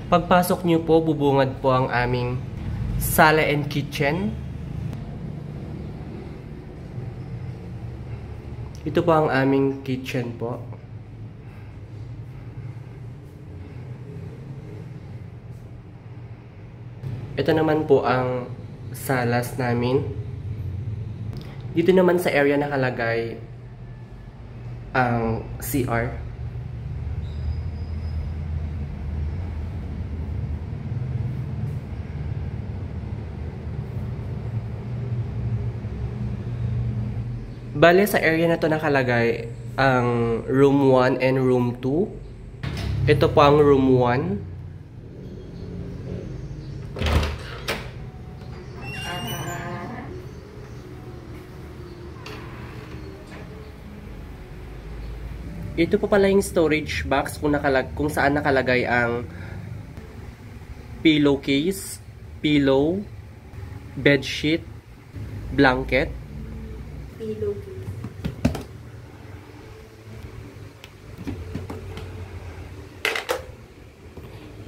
Pagpasok niyo po, bubungad po ang aming sala and kitchen. Ito po ang aming kitchen po. Ito naman po ang salas namin. Dito naman sa area nakalagay ang CR. Bale, sa area na to nakalagay ang room 1 and room 2. Ito po ang room 1. Ito po pala yung storage box kung saan nakalagay ang pillowcase, pillow, bedsheet, blanket. Pillowcase.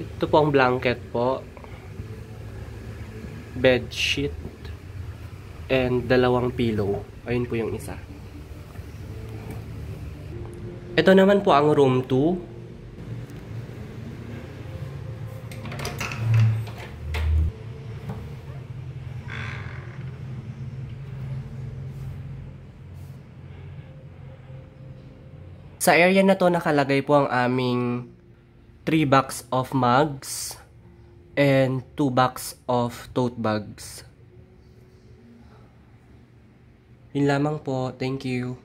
Ito po ang blanket po, bedsheet, and dalawang pillow. Ayun po yung isa. Ito naman po ang room 2. Sa area na to nakalagay po ang aming 3 box of mugs and 2 box of tote bags. Yun lamang po. Thank you.